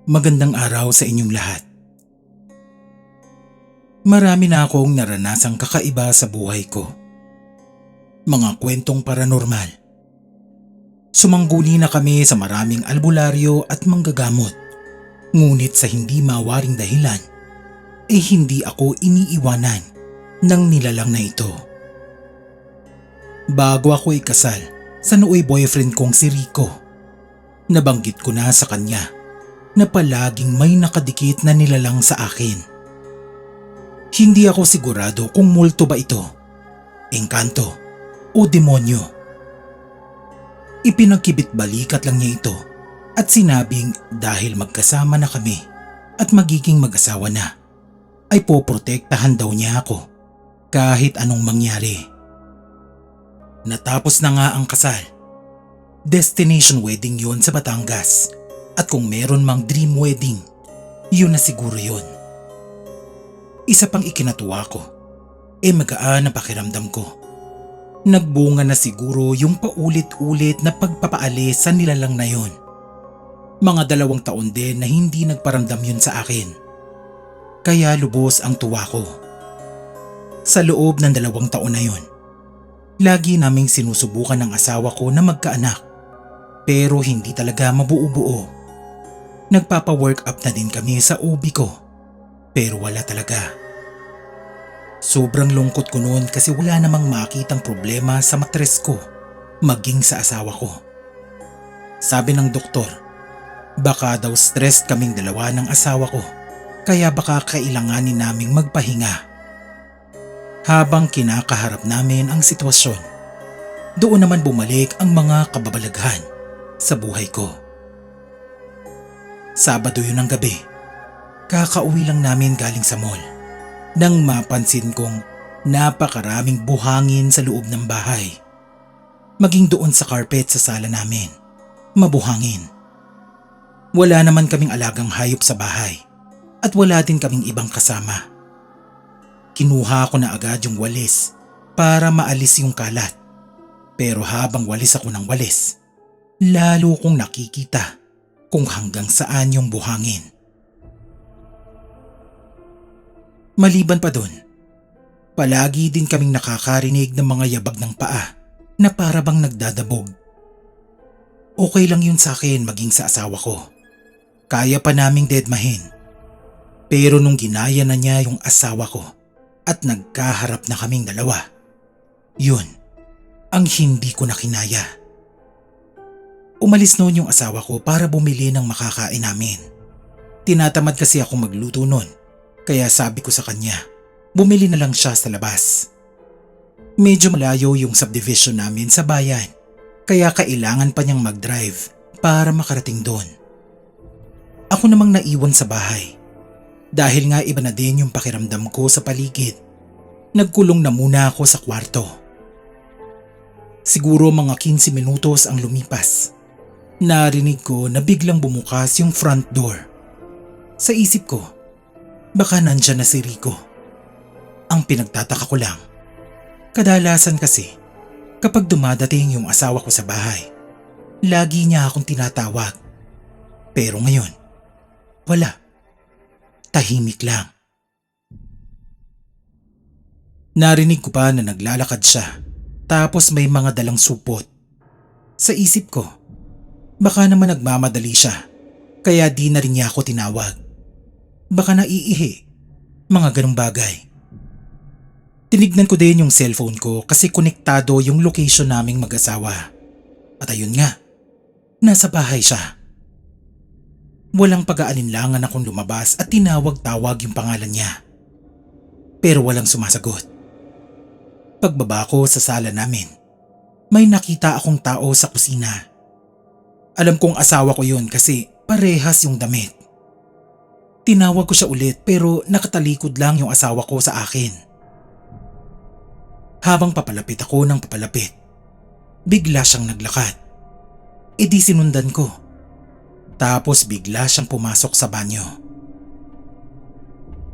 Magandang araw sa inyong lahat. Marami na akong naranasang kakaiba sa buhay ko. Mga kwentong paranormal. Sumangguni na kami sa maraming albularyo at manggagamot. Ngunit sa hindi mawaring dahilan, hindi ako iniiwanan ng nilalang na ito. Bago ako ikasal sa nooy boyfriend kong si Rico, nabanggit ko na sa kanya na palaging may nakadikit na nilalang sa akin. Hindi ako sigurado kung multo ba ito, engkanto o demonyo. Ipinagkibit balikat lang niya ito at sinabing dahil magkasama na kami at magiging mag-asawa na, ay poprotektahan daw niya ako kahit anong mangyari. Natapos na nga ang kasal. Destination wedding yun sa Batangas. At kung meron mang dream wedding, yun na siguro yun. Isa pang ikinatuwa ko, magaan ang pakiramdam ko. Nagbunga na siguro yung paulit-ulit na pagpapaalis sa nilalang na yun. Mga 2 taon din na hindi nagparamdam yun sa akin. Kaya lubos ang tuwa ko. Sa loob ng 2 taon na yun, lagi naming sinusubukan ng asawa ko na magkaanak. Pero hindi talaga mabuo-buo. Nagpapa-work up na din kami sa OB ko, pero wala talaga. Sobrang lungkot ko noon kasi wala namang makitang problema sa matres ko, maging sa asawa ko. Sabi ng doktor, baka daw stressed kaming dalawa ng asawa ko, kaya baka kailanganin naming magpahinga. Habang kinakaharap namin ang sitwasyon, doon naman bumalik ang mga kababalaghan sa buhay ko. Sabado yun ng gabi. Kakauwi lang namin galing sa mall nang mapansin kong napakaraming buhangin sa loob ng bahay. Maging doon sa carpet sa sala namin, mabuhangin. Wala naman kaming alagang hayop sa bahay at wala din kaming ibang kasama. Kinuha ko na agad yung walis para maalis yung kalat. Pero habang walis ako ng walis, lalo kong nakikita kung hanggang saan yung buhangin. Maliban pa dun, palagi din kaming nakakarinig ng mga yabag ng paa na para bang nagdadabog. Okay lang yun sa akin maging sa asawa ko. Kaya pa naming dedmahin. Pero nung ginaya na niya yung asawa ko at nagkaharap na kaming dalawa, yun ang hindi ko na kinaya. Umalis noon yung asawa ko para bumili ng makakain namin. Tinatamad kasi ako magluto noon, kaya sabi ko sa kanya, bumili na lang siya sa labas. Medyo malayo yung subdivision namin sa bayan, kaya kailangan pa niyang mag-drive para makarating doon. Ako namang naiwan sa bahay. Dahil nga iba na din yung pakiramdam ko sa paligid, nagkulong na muna ako sa kwarto. Siguro mga 15 minutos ang lumipas. Narinig ko na biglang bumukas yung front door. Sa isip ko, baka nandyan na si Rico. Ang pinagtataka ko lang, kadalasan kasi kapag dumadating yung asawa ko sa bahay, lagi niya akong tinatawag. Pero ngayon, wala. Tahimik lang. Narinig ko pa na naglalakad siya, tapos may mga dalang supot. Sa isip ko, baka naman nagmamadali siya, kaya di na rin niya ako tinawag. Baka naiihi, mga ganong bagay. Tinignan ko din yung cellphone ko kasi konektado yung location naming mag-asawa. At ayun nga, nasa bahay siya. Walang pag-aalinlangan akong lumabas at tinawag-tawag yung pangalan niya. Pero walang sumasagot. Pagbaba ko sa sala namin, may nakita akong tao sa kusina. Alam kong asawa ko yun kasi parehas yung damit. Tinawag ko siya ulit pero nakatalikod lang yung asawa ko sa akin. Habang papalapit ako ng papalapit, bigla siyang naglakad. E di sinundan ko. Tapos bigla siyang pumasok sa banyo.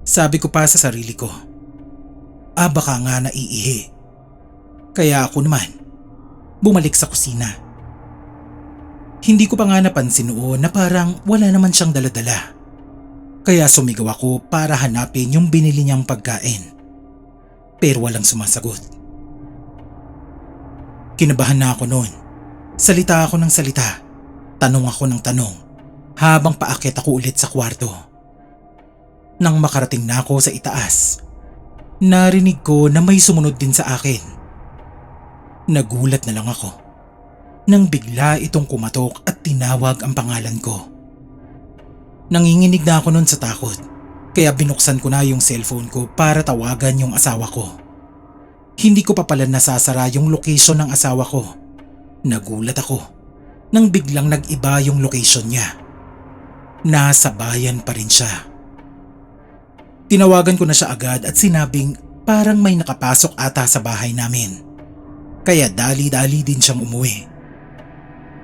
Sabi ko pa sa sarili ko, baka nga naiihi. Kaya ako naman, bumalik sa kusina. Hindi ko pa nga napansin noon na parang wala naman siyang daladala. Kaya sumigaw ako para hanapin yung binili niyang pagkain. Pero walang sumasagot. Kinabahan na ako noon. Salita ako ng salita. Tanong ako ng tanong. Habang paakyat ako ulit sa kwarto. Nang makarating na ako sa itaas, narinig ko na may sumunod din sa akin. Nagulat na lang ako nang bigla itong kumatok at tinawag ang pangalan ko. Nanginginig na ako noon sa takot, kaya binuksan ko na yung cellphone ko para tawagan yung asawa ko. Hindi ko pa pala nasasara yung location ng asawa ko. Nagulat ako nang biglang nag-iba yung location niya. Nasa bayan pa rin siya. Tinawagan ko na siya agad at sinabing parang may nakapasok ata sa bahay namin. Kaya dali-dali din siyang umuwi.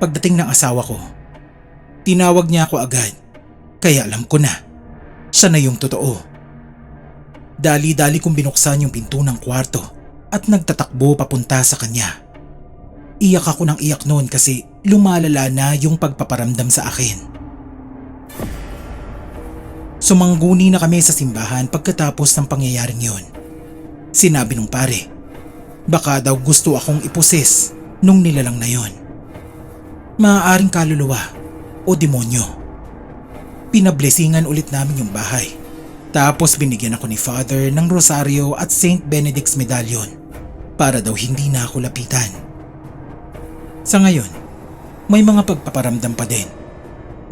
Pagdating ng asawa ko, tinawag niya ako agad. Kaya alam ko na, siya na yung totoo. Dali-dali kong binuksan yung pinto ng kwarto at nagtatakbo papunta sa kanya. Iyak ako ng iyak noon kasi lumalala na yung pagpaparamdam sa akin. Sumangguni na kami sa simbahan pagkatapos ng pangyayaring yon. Sinabi nung pare, baka daw gusto akong iposes nung nilalang na yon. Maaaring kaluluwa o demonyo. Pinablesingan ulit namin yung bahay. Tapos binigyan ako ni Father ng rosaryo at Saint Benedict's medallion para daw hindi na ako lapitan. Sa ngayon, may mga pagpaparamdam pa din.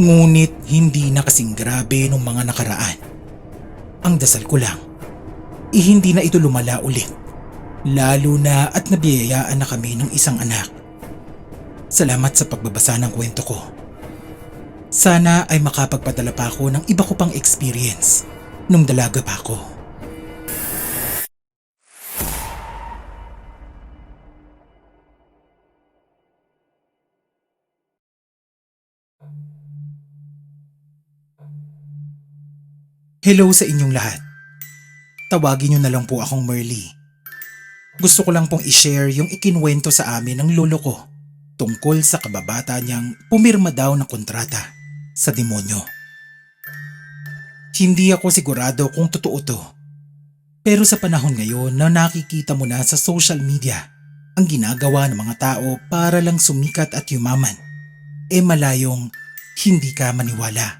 Ngunit hindi na kasing grabe nung mga nakaraan. Ang dasal ko lang, hindi na ito lumala ulit. Lalo na at nabiyayaan na kami ng isang anak. Salamat sa pagbabasa ng kwento ko. Sana ay makapagpadala pa ako ng iba ko pang experience nung dalaga pa ako. Hello sa inyong lahat. Tawagin niyo na lang po akong Merly. Gusto ko lang pong i-share yung ikinwento sa amin ng lolo ko tungkol sa kababata niyang pumirma daw ng kontrata sa demonyo. Hindi ako sigurado kung totoo to. Pero sa panahon ngayon na nakikita mo na sa social media ang ginagawa ng mga tao para lang sumikat at yumaman, malayong hindi ka maniwala.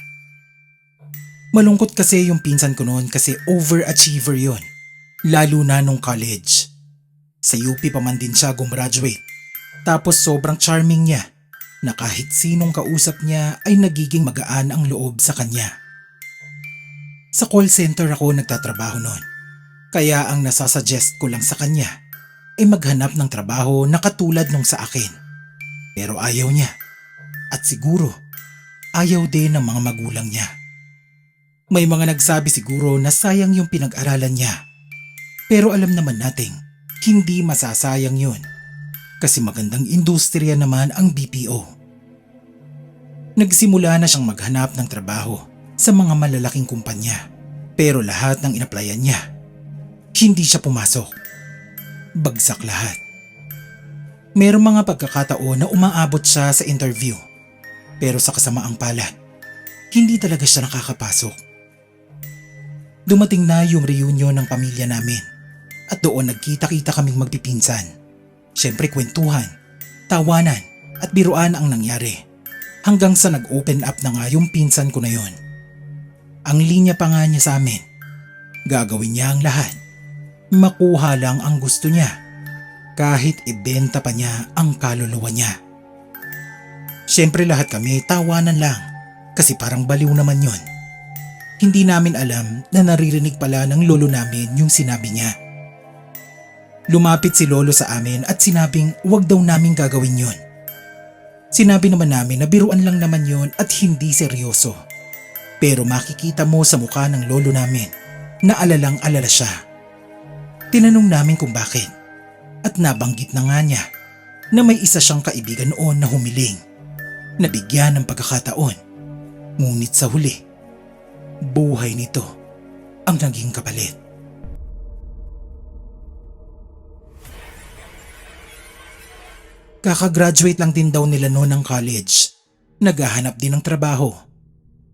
Malungkot kasi yung pinsan ko noon kasi overachiever yon, lalo na nung college. Sa UP pa man din siya gumraduate. Tapos sobrang charming niya na kahit sinong kausap niya ay nagiging magaan ang loob sa kanya. Sa call center ako nagtatrabaho noon. Kaya ang nasasuggest ko lang sa kanya ay maghanap ng trabaho na katulad nung sa akin. Pero ayaw niya. At siguro ayaw din ng mga magulang niya. May mga nagsabi siguro na sayang yung pinag-aralan niya. Pero alam naman nating hindi masasayang yun. Kasi magandang industriya naman ang BPO. Nagsimula na siyang maghanap ng trabaho sa mga malalaking kumpanya. Pero lahat ng inaplayan niya, hindi siya pumasok. Bagsak lahat. Merong mga pagkakataon na umaabot siya sa interview. Pero sa kasamaang palad, hindi talaga siya nakakapasok. Dumating na yung reunion ng pamilya namin at doon nagkita-kita kaming magpipinsan. Siyempre kwentuhan, tawanan at biruan ang nangyari hanggang sa nag-open up na nga yung pinsan ko na yon. Ang linya pa nga niya sa amin, gagawin niya ang lahat. Makuha lang ang gusto niya kahit ibenta pa niya ang kaluluwa niya. Siyempre lahat kami tawanan lang kasi parang baliw naman yon. Hindi namin alam na naririnig pala ng lolo namin yung sinabi niya. Lumapit si lolo sa amin at sinabing wag daw namin gagawin yon. Sinabi naman namin na biruan lang naman yon at hindi seryoso. Pero makikita mo sa mukha ng lolo namin na alalang-alala siya. Tinanong namin kung bakit at nabanggit na nga niya na may isa siyang kaibigan noon na humiling. Nabigyan ng pagkakataon. Ngunit sa huli, buhay nito ang naging kapalit. Kakagraduate lang din daw nila noon ng college Naghahanap din ng trabaho.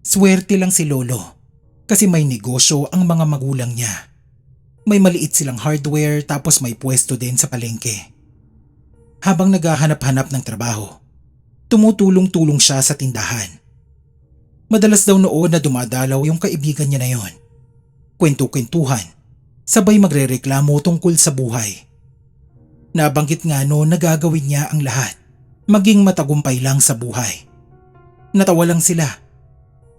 Swerte lang si Lolo kasi may negosyo ang mga magulang niya. May maliit silang hardware tapos may pwesto din sa palengke. Habang naghahanap-hanap ng trabaho, tumutulong-tulong siya sa tindahan. Madalas daw noon na dumadalaw yung kaibigan niya na yon. Kwento-kwentuhan, sabay magrereklamo tungkol sa buhay. Nabanggit nga noon na gagawin niya ang lahat, maging matagumpay lang sa buhay. Natawa lang sila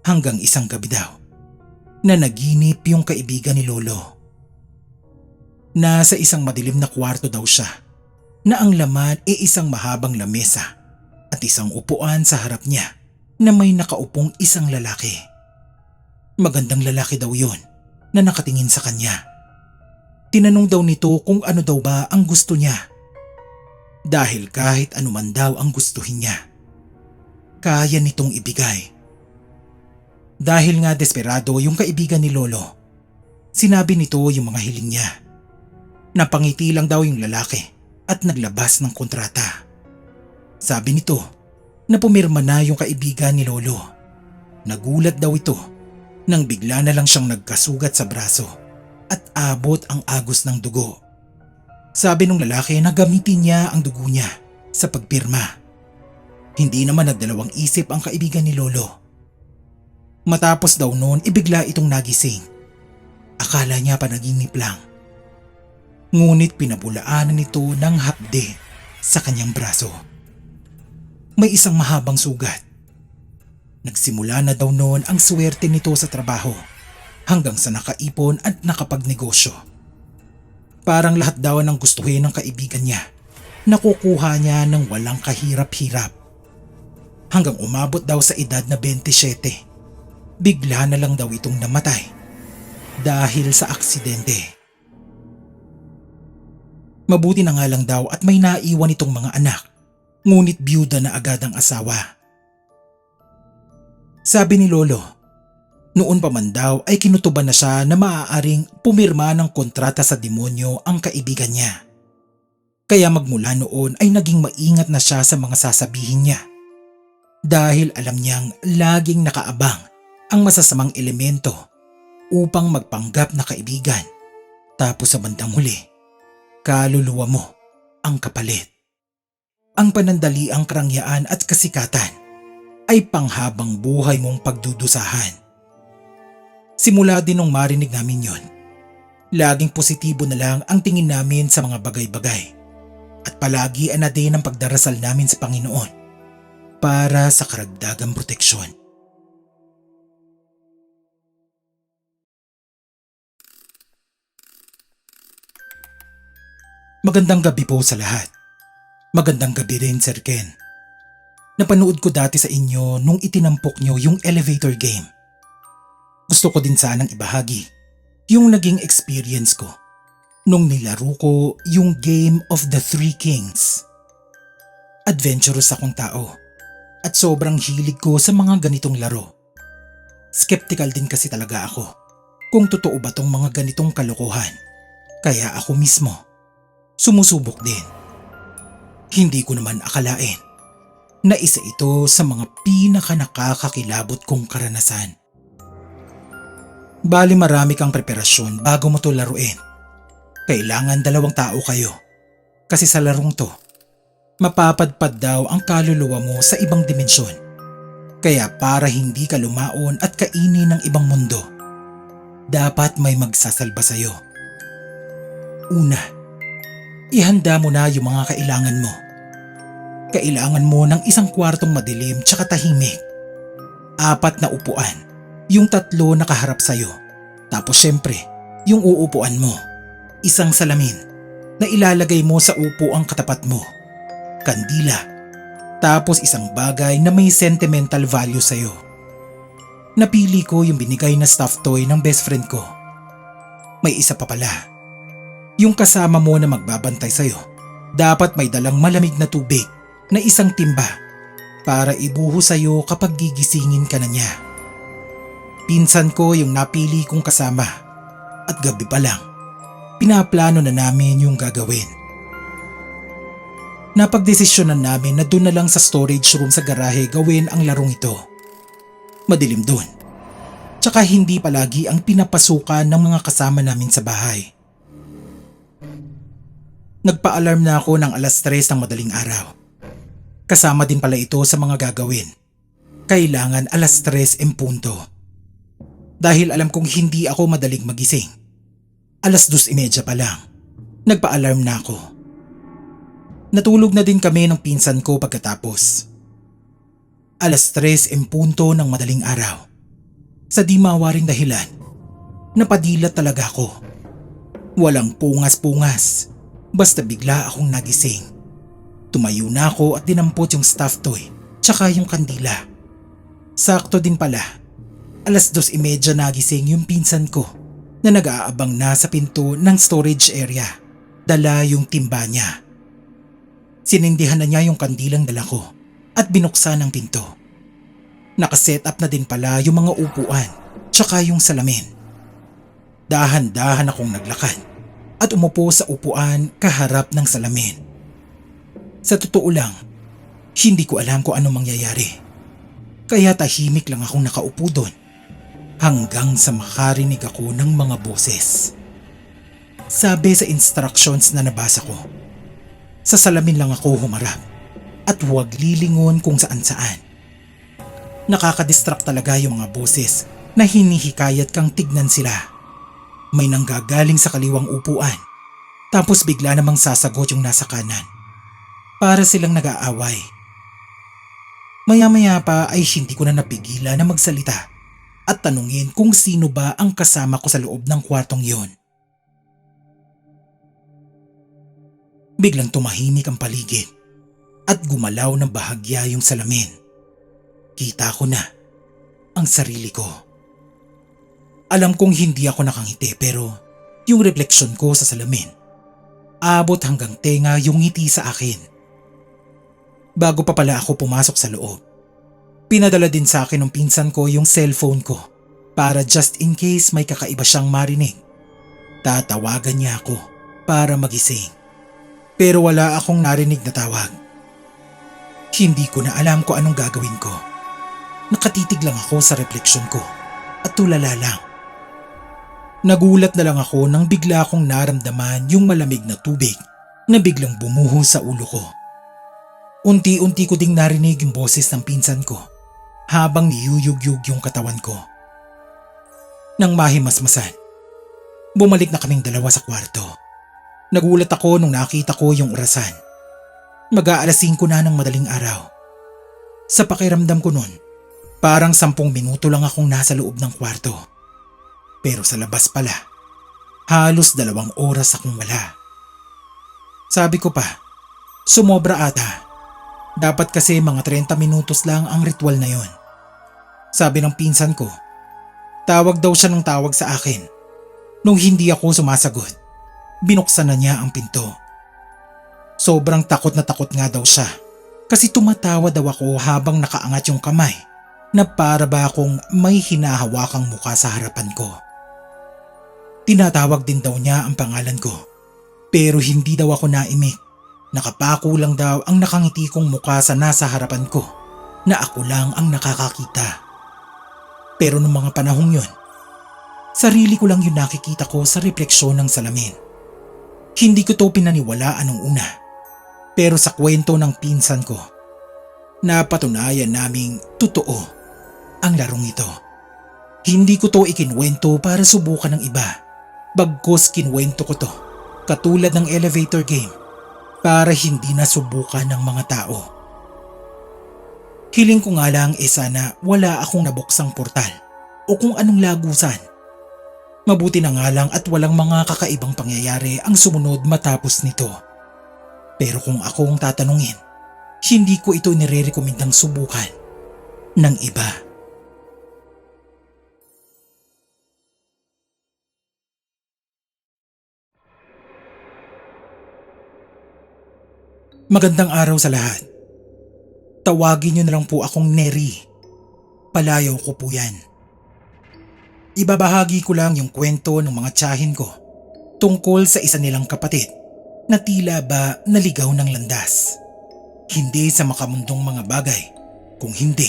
hanggang isang gabi daw na naginip yung kaibigan ni Lolo. Nasa isang madilim na kwarto daw siya na ang laman ay isang mahabang lamesa at isang upuan sa harap niya na may nakaupong isang lalaki. Magandang lalaki daw yon na nakatingin sa kanya. Tinanong daw nito kung ano daw ba ang gusto niya. Dahil kahit anuman daw ang gustuhin niya, kaya nitong ibigay. Dahil nga desperado yung kaibigan ni Lolo, sinabi nito yung mga hiling niya. Napangiti lang daw yung lalaki at naglabas ng kontrata. Sabi nito na pumirma na yung kaibigan ni Lolo. Nagulat daw ito nang bigla na lang siyang nagkasugat sa braso at abot ang agos ng dugo. Sabi ng lalaki na gamitin niya ang dugo niya sa pagpirma. Hindi naman nagdalawang isip ang kaibigan ni Lolo. Matapos daw noon ibigla itong nagising. Akala niya panaginip lang. Ngunit pinabulaanan nito ng hapde sa kanyang braso. May isang mahabang sugat. Nagsimula na daw noon ang swerte nito sa trabaho hanggang sa nakaipon at nakapagnegosyo. Parang lahat daw ng gustuhin ng kaibigan niya, nakukuha niya ng walang kahirap-hirap. Hanggang umabot daw sa edad na 27. Bigla na lang daw itong namatay dahil sa aksidente. Mabuti na nga lang daw at may naiwan itong mga anak, ngunit byuda na agad ang asawa. Sabi ni Lolo, noon pa man daw ay kinutuban na siya na maaaring pumirma ng kontrata sa demonyo ang kaibigan niya. Kaya magmula noon ay naging maingat na siya sa mga sasabihin niya. Dahil alam niyang laging nakaabang ang masasamang elemento upang magpanggap na kaibigan. Tapos sa bandang huli, kaluluwa mo ang kapalit. Ang panandaliang karangyaan at kasikatan ay panghabang buhay mong pagdudusahan. Simula din nung marinig namin yon, laging positibo na lang ang tingin namin sa mga bagay-bagay at palagi na din ang pagdarasal namin sa Panginoon para sa karagdagang proteksyon. Magandang gabi po sa lahat. Magandang gabi rin, Sir Ken. Napanood ko dati sa inyo nung itinampok nyo yung elevator game. Gusto ko din sanang ibahagi yung naging experience ko nung nilaro ko yung Game of the Three Kings. Adventurous akong tao at sobrang hilig ko sa mga ganitong laro. Skeptical din kasi talaga ako kung totoo ba tong mga ganitong kalokohan. Kaya ako mismo sumusubok din. Hindi ko naman akalain na isa ito sa mga pinaka nakakakilabot kong karanasan. Bali marami kang preparasyon bago mo to laruin. Kailangan 2 tao kayo. Kasi sa larong to, mapapadpad daw ang kaluluwa mo sa ibang dimensyon. Kaya para hindi ka lumaon at kainin ng ibang mundo, dapat may magsasalba sa'yo. Una, ihanda mo na yung mga kailangan mo. Kailangan mo ng isang kwartong madilim tsaka tahimik. 4 na upuan, yung 3 nakaharap sa'yo. Tapos syempre, yung uupuan mo. Isang salamin na ilalagay mo sa upo ang katapat mo. Kandila. Tapos isang bagay na may sentimental value sa'yo. Napili ko yung binigay na stuffed toy ng best friend ko. May isa pa pala. Yung kasama mo na magbabantay sa'yo, dapat may dalang malamig na tubig na isang timba para ibuho sa'yo kapag gigisingin ka na niya. Pinsan ko yung napili kong kasama at gabi pa lang, pinaplano na namin yung gagawin. Napagdesisyonan namin na doon na lang sa storage room sa garahe gawin ang larong ito. Madilim doon. Tsaka hindi palagi ang pinapasukan ng mga kasama namin sa bahay. Nagpa-alarm na ako ng 3:00 ng madaling araw. Kasama din pala ito sa mga gagawin. Kailangan 3:00 en punto. Dahil alam kong hindi ako madaling magising. 2:30 pa lang. Nagpa-alarm na ako. Natulog na din kami ng pinsan ko pagkatapos. 3:00 en punto ng madaling araw. Sa di mawaring dahilan, napadilat talaga ako. Walang pungas-pungas. Basta bigla akong nagising. Tumayo na ako at dinampot yung stuffed toy, tsaka yung kandila. Sakto din pala, 2:30 nagising yung pinsan ko na nag-aabang na sa pinto ng storage area. Dala yung timba niya. Sinindihan na niya yung kandilang dala ko at binuksan ang pinto. Nakaset up na din pala yung mga upuan, tsaka yung salamin. Dahan-dahan akong naglakad at umupo sa upuan kaharap ng salamin. Sa totoo lang, hindi ko alam kung anong mangyayari. Kaya tahimik lang akong nakaupo doon hanggang sa makarinig ako ng mga boses. Sabi sa instructions na nabasa ko, sa salamin lang ako humarap at huwag lilingon kung saan-saan. Nakakadistract talaga yung mga boses na hinihikayat kang tignan sila. May nanggagaling sa kaliwang upuan, tapos bigla namang sasagot yung nasa kanan. Para silang nag-aaway. Maya-maya pa ay hindi ko na napigilan na magsalita at tanungin kung sino ba ang kasama ko sa loob ng kwartong yon. Biglang tumahimik ang paligid at gumalaw ng bahagya yung salamin. Kita ko na ang sarili ko. Alam kong hindi ako nakangiti pero yung refleksyon ko sa salamin, abot hanggang tenga yung ngiti sa akin. Bago pa pala ako pumasok sa loob, pinadala din sa akin ng pinsan ko yung cellphone ko para just in case may kakaiba siyang marinig. Tatawagan niya ako para magising. Pero wala akong narinig na tawag. Hindi ko na alam kung anong gagawin ko. Nakatitig lang ako sa refleksyon ko at tulala lang. Nagulat na lang ako nang bigla akong naramdaman yung malamig na tubig na biglang bumuho sa ulo ko. Unti-unti ko ding narinig yung boses ng pinsan ko habang niyuyug-yug yung katawan ko. Nang mahimasmasan, bumalik na kaming dalawa sa kwarto. Nagulat ako nung nakita ko yung orasan. Mag-aalas 5 na ng madaling araw. Sa pakiramdam ko nun, parang 10 minuto lang akong nasa loob ng kwarto. Pero sa labas pala, halos 2 oras akong wala. Sabi ko pa, sumobra ata. Dapat kasi mga 30 minutos lang ang ritual na yon. Sabi ng pinsan ko, tawag daw siya ng tawag sa akin. Nung hindi ako sumasagot, binuksan na niya ang pinto. Sobrang takot na takot nga daw siya kasi tumatawa daw ako habang nakaangat yung kamay na para ba akong may hinahawakang mukha sa harapan ko. Tinatawag din daw niya ang pangalan ko pero hindi daw ako naimik. Nakapako lang daw ang nakangiti kong mukha sa nasa harapan ko na ako lang ang nakakakita. Pero nung mga panahong yun, sarili ko lang yung nakikita ko sa refleksyon ng salamin. Hindi ko to pinaniwalaan nung una. Pero sa kwento ng pinsan ko, napatunayan naming totoo ang larong ito. Hindi ko to ikinwento para subukan ng iba. Bagkus kinwento ko to, katulad ng elevator game, para hindi na subukan ng mga tao. Hiling ko nga lang sana wala akong nabuksang portal o kung anong lagusan. Mabuti na nga lang at walang mga kakaibang pangyayari ang sumunod matapos nito. Pero kung akong tatanungin, hindi ko ito nire-rekomendang subukan ng iba. Magandang araw sa lahat. Tawagin niyo na lang po akong Neri. Palayaw ko po yan. Ibabahagi ko lang yung kwento ng mga tiyahin ko tungkol sa isa nilang kapatid na tila ba naligaw ng landas. Hindi sa makamundong mga bagay, kung hindi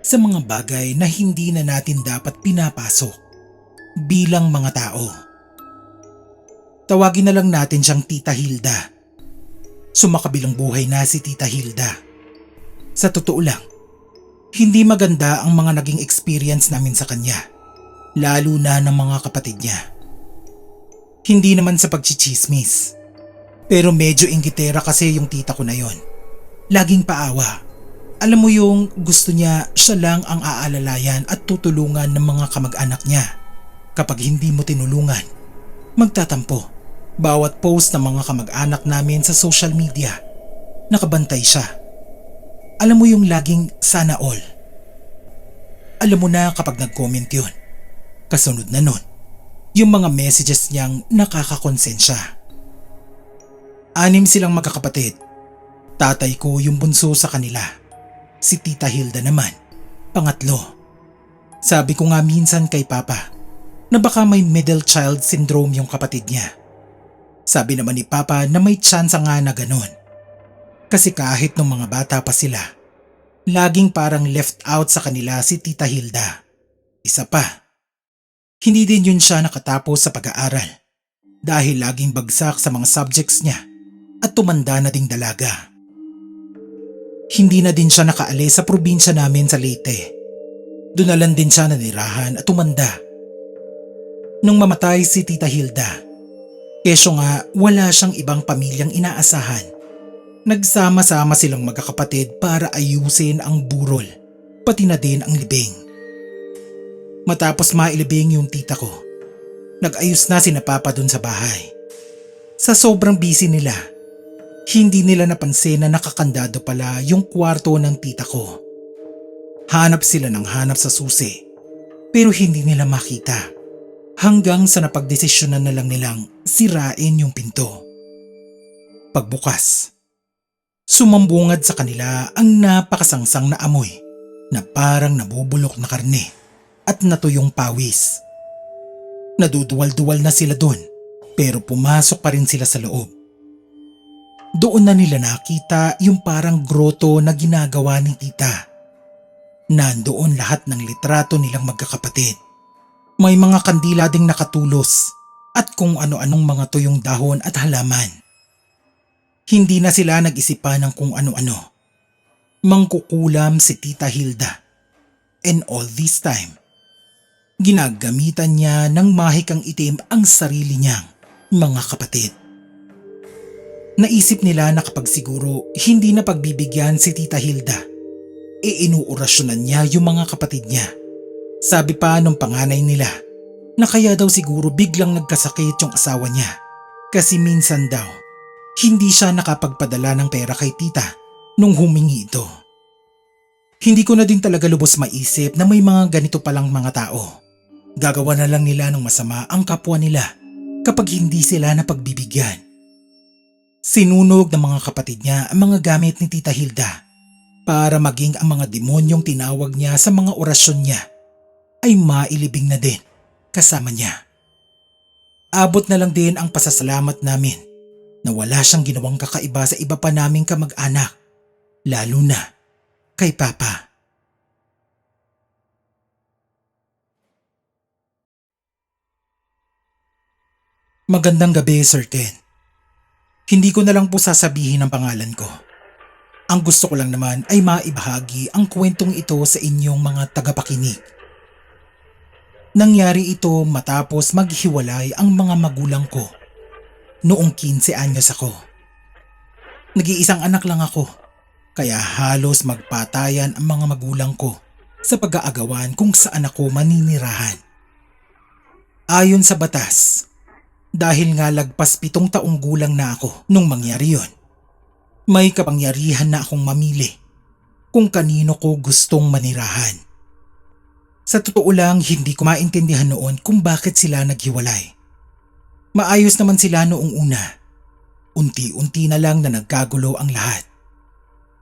sa mga bagay na hindi na natin dapat pinapasok bilang mga tao. Tawagin na lang natin siyang Tita Hilda. Sumakabilang buhay na si Tita Hilda. Sa totoo lang, hindi maganda ang mga naging experience namin sa kanya, lalo na ng mga kapatid niya. Hindi naman sa pagchichismis, pero medyo inggitera kasi yung tita ko na yon. Laging paawa. Alam mo yung gusto niya siya lang ang aalalayan at tutulungan ng mga kamag-anak niya. Kapag hindi mo tinulungan, magtatampo. Bawat post ng mga kamag-anak namin sa social media, nakabantay siya. Alam mo yung laging sana all. Alam mo na kapag nag-comment yun, kasunod na nun, yung mga messages niyang nakakakonsensya. 6 silang magkakapatid. Tatay ko yung bunso sa kanila. Si Tita Hilda naman, pangatlo. Sabi ko nga minsan kay Papa na baka may middle child syndrome yung kapatid niya. Sabi naman ni Papa na may tsansa nga na ganun. Kasi kahit nung mga bata pa sila, laging parang left out sa kanila si Tita Hilda. Isa pa, hindi din yun siya nakatapos sa pag-aaral dahil laging bagsak sa mga subjects niya at tumanda na ding dalaga. Hindi na din siya nakaalis sa probinsya namin sa Leyte. Doon na lang din siya nanirahan at tumanda. Nung mamatay si Tita Hilda, kesyo nga wala siyang ibang pamilyang inaasahan. Nagsama-sama silang magkakapatid para ayusin ang burol, pati na din ang libing. Matapos mailibing yung tita ko, nag-ayos na sina Papa dun sa bahay. Sa sobrang busy nila, hindi nila napansin na nakakandado pala yung kwarto ng tita ko. Hanap sila ng hanap sa susi, pero hindi nila makita. Hanggang sa napagdesisyonan na lang nilang sirain yung pinto. Pagbukas, sumambungad sa kanila ang napakasangsang na amoy na parang nabubulok na karne at natuyong pawis. Naduduwal-duwal na sila doon pero pumasok pa rin sila sa loob. Doon na nila nakita yung parang groto na ginagawa ni tita. Nandoon lahat ng litrato nilang magkakapatid. May mga kandila ding nakatulos at kung ano-anong mga tuyong dahon at halaman. Hindi na sila nag-isipan ng kung ano-ano. Mangkukulam si Tita Hilda. And all this time, ginagamitan niya ng mahikang itim ang sarili niyang mga kapatid. Naisip nila na kapag siguro hindi na pagbibigyan si Tita Hilda, inuurasyonan niya yung mga kapatid niya. Sabi pa nung panganay nila na kaya daw siguro biglang nagkasakit yung asawa niya kasi minsan daw hindi siya nakapagpadala ng pera kay tita nung humingi ito. Hindi ko na din talaga lubos maisip na may mga ganito palang mga tao. Gagawa na lang nila ng masama ang kapwa nila kapag hindi sila napagbibigyan. Sinunog ng mga kapatid niya ang mga gamit ni Tita Hilda para maging ang mga demonyong tinawag niya sa mga orasyon niya ay mailibing na din kasama niya. Abot na lang din ang pasasalamat namin na wala siyang ginawang kakaiba sa iba pa naming kamag-anak, lalo na kay Papa. Magandang gabi, Sir Ken. Hindi ko na lang po sasabihin ang pangalan ko. Ang gusto ko lang naman ay maibahagi ang kwentong ito sa inyong mga tagapakinig. Nangyari ito matapos maghiwalay ang mga magulang ko. Noong 15 anyos ako. Nag-iisang anak lang ako, kaya halos magpatayan ang mga magulang ko sa pag-aagawan kung saan ako maninirahan. Ayon sa batas, dahil nga lagpas 7 taong gulang na ako nung mangyari yon, may kapangyarihan na akong mamili kung kanino ko gustong manirahan. Sa totoo lang, hindi ko maintindihan noon kung bakit sila naghiwalay. Maayos naman sila noong una. Unti-unti na lang na nagkagulo ang lahat.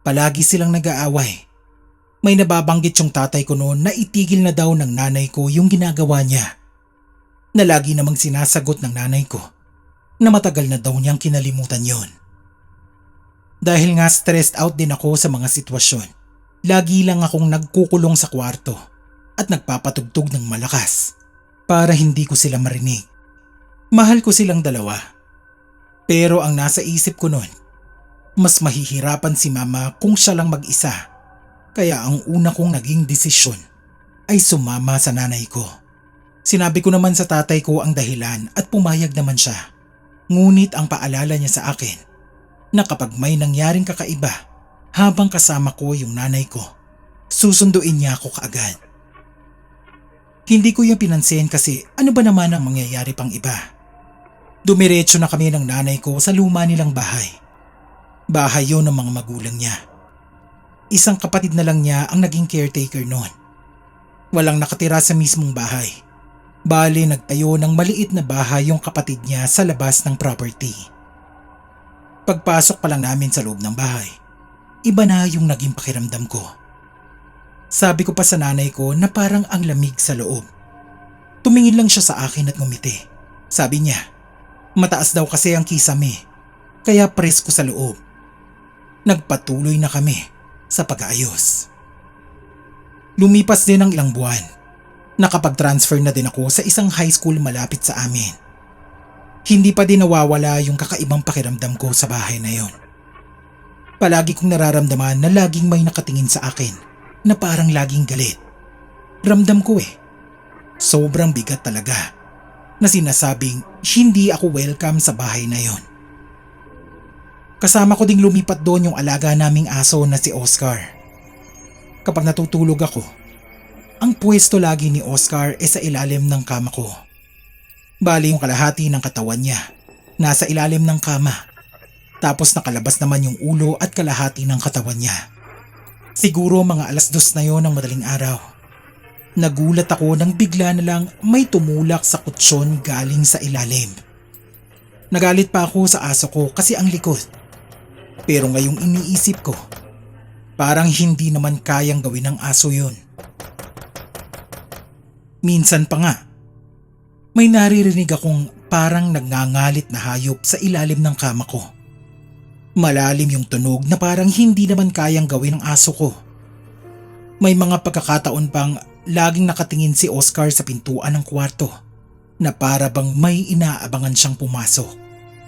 Palagi silang nag-aaway. May nababanggit yung tatay ko noon na itigil na daw ng nanay ko yung ginagawa niya. Na lagi namang sinasagot ng nanay ko na matagal na daw niyang kinalimutan yon. Dahil nga stressed out din ako sa mga sitwasyon, lagi lang akong nagkukulong sa kwarto at nagpapatugtog ng malakas para hindi ko sila marinig. Mahal ko silang dalawa. Pero ang nasa isip ko noon, mas mahihirapan si mama kung siya lang mag-isa. Kaya ang una kong naging desisyon ay sumama sa nanay ko. Sinabi ko naman sa tatay ko ang dahilan at pumayag naman siya. Ngunit ang paalala niya sa akin na kapag may nangyaring kakaiba habang kasama ko yung nanay ko, susunduin niya ako kaagad. Hindi ko yung pinansin kasi ano ba naman ang mangyayari pang iba. Dumiretso na kami ng nanay ko sa luma nilang bahay. Bahay yun ng mga magulang niya. Isang kapatid na lang niya ang naging caretaker noon. Walang nakatira sa mismong bahay. Bale nagtayo ng maliit na bahay yung kapatid niya sa labas ng property. Pagpasok pa lang namin sa loob ng bahay, iba na yung naging pakiramdam ko. Sabi ko pa sa nanay ko na parang ang lamig sa loob. Tumingin lang siya sa akin at ngumiti. Sabi niya, mataas daw kasi ang kisame, kaya presko sa loob. Nagpatuloy na kami sa pag-aayos. Lumipas din ang ilang buwan. Nakapag-transfer na din ako sa isang high school malapit sa amin. Hindi pa din nawawala yung kakaibang pakiramdam ko sa bahay na yon. Palagi kong nararamdaman na laging may nakatingin sa akin na parang laging galit. Ramdam ko sobrang bigat talaga na sinasabing hindi ako welcome sa bahay na yon. Kasama ko ding lumipat doon yung alaga naming aso na si Oscar. Kapag natutulog ako, ang pwesto lagi ni Oscar sa ilalim ng kama ko. Bali yung kalahati ng katawan niya nasa ilalim ng kama. Tapos nakalabas naman yung ulo at kalahati ng katawan niya. Siguro mga 2:00 na yon ng madaling araw. Nagulat ako nang bigla na lang may tumulak sa kutsyon galing sa ilalim. Nagalit pa ako sa aso ko kasi ang likod. Pero ngayong iniisip ko, parang hindi naman kayang gawin ng aso yun. Minsan pa nga, may naririnig akong parang nagngangalit na hayop sa ilalim ng kama ko. Malalim yung tunog na parang hindi naman kayang gawin ng aso ko. May mga pagkakataon pang laging nakatingin si Oscar sa pintuan ng kwarto na para bang may inaabangan siyang pumasok.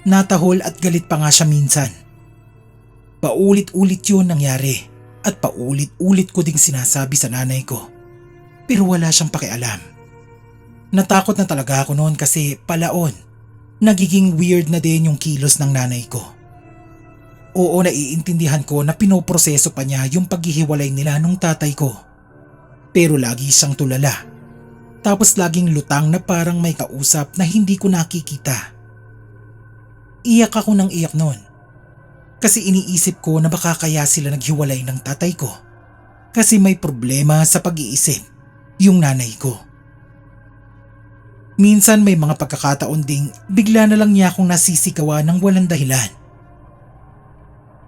Natahol at galit pa nga siya minsan. Paulit-ulit yun nangyari at paulit-ulit ko ding sinasabi sa nanay ko. Pero wala siyang pakialam. Natakot na talaga ako noon kasi palaon, nagiging weird na din yung kilos ng nanay ko. Oo, naiintindihan ko na pinoproseso pa niya yung paghihiwalay nila nung tatay ko. Pero lagi siyang tulala. Tapos laging lutang na parang may kausap na hindi ko nakikita. Iyak ako ng iyak noon. Kasi iniisip ko na baka kaya sila naghiwalay ng tatay ko. Kasi may problema sa pag-iisip yung nanay ko. Minsan may mga pagkakataon ding bigla na lang niya akong nasisigawan ng walang dahilan.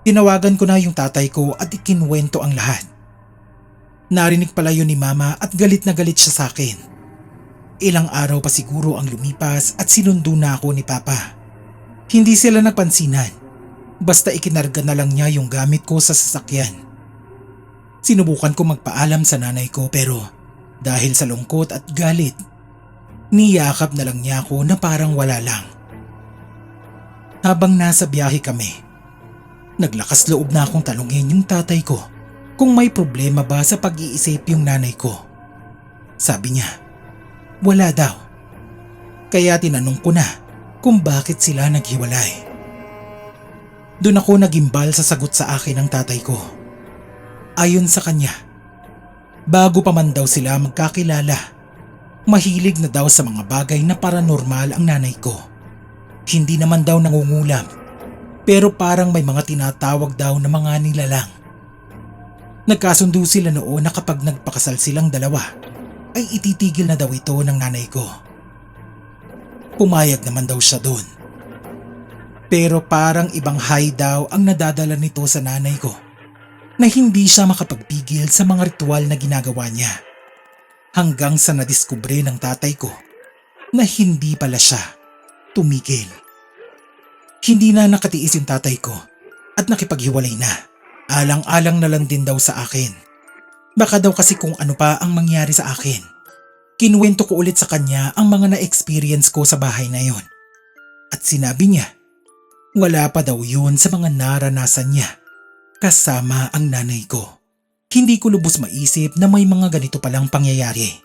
Tinawagan ko na yung tatay ko at ikinwento ang lahat. Narinig pala yun ni mama at galit na galit siya sa akin. Ilang araw pa siguro ang lumipas at sinundo na ako ni papa. Hindi sila nagpansinan. Basta ikinarga na lang niya yung gamit ko sa sasakyan. Sinubukan ko magpaalam sa nanay ko pero dahil sa lungkot at galit, niyakap na lang niya ako na parang wala lang. Habang nasa biyahe kami, naglakas loob na akong tanungin yung tatay ko kung may problema ba sa pag-iisip yung nanay ko. Sabi niya, wala daw. Kaya tinanong ko na kung bakit sila naghiwalay. Doon ako nagimbal sa sagot sa akin ng tatay ko. Ayon sa kanya, bago pa man daw sila magkakilala, mahilig na daw sa mga bagay na paranormal ang nanay ko. Hindi naman daw nangungulam, pero parang may mga tinatawag daw na mga nilalang. Nagkasundo sila noon na kapag nagpakasal silang dalawa, ay ititigil na daw ito ng nanay ko. Pumayag naman daw siya doon. Pero parang ibang high daw ang nadadala nito sa nanay ko na hindi siya makapagpigil sa mga ritual na ginagawa niya. Hanggang sa nadiskubre ng tatay ko na hindi pala siya tumigil. Hindi na nakatiis yung tatay ko at nakipaghiwalay na. Alang-alang na lang din daw sa akin. Baka daw kasi kung ano pa ang mangyari sa akin. Kinuwento ko ulit sa kanya ang mga na-experience ko sa bahay na yon. At sinabi niya, wala pa daw yun sa mga naranasan niya. Kasama ang nanay ko. Hindi ko lubos maisip na may mga ganito palang pangyayari.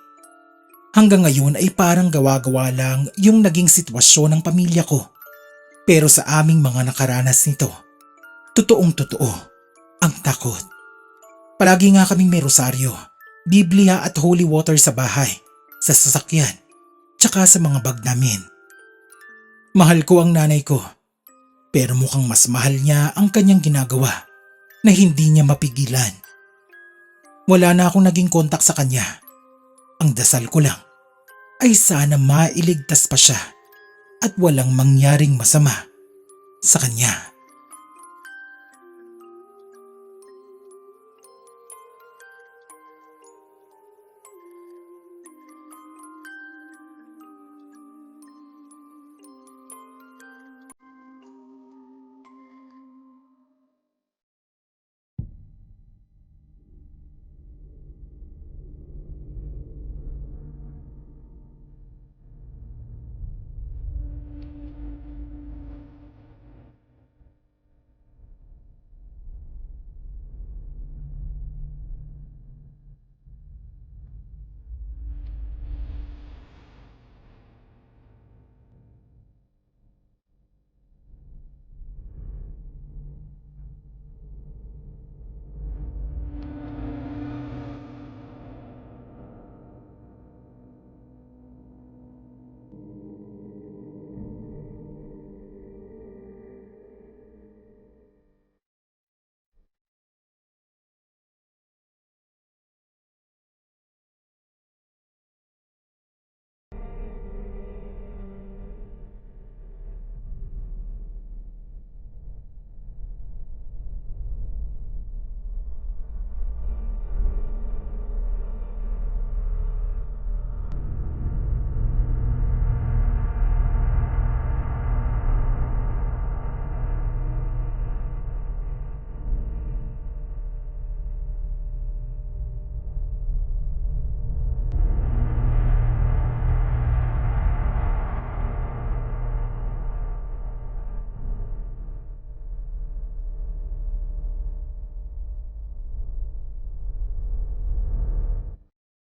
Hanggang ngayon ay parang gawa-gawa lang yung naging sitwasyon ng pamilya ko. Pero sa aming mga nakaranas nito, totoong-totoo ang takot. Palagi nga kaming may rosaryo, Biblia at holy water sa bahay, sa sasakyan, tsaka sa mga bag namin. Mahal ko ang nanay ko, pero mukhang mas mahal niya ang kanyang ginagawa na hindi niya mapigilan. Wala na akong naging kontak sa kanya. Ang dasal ko lang ay sana mailigtas pa siya at walang mangyaring masama sa kanya.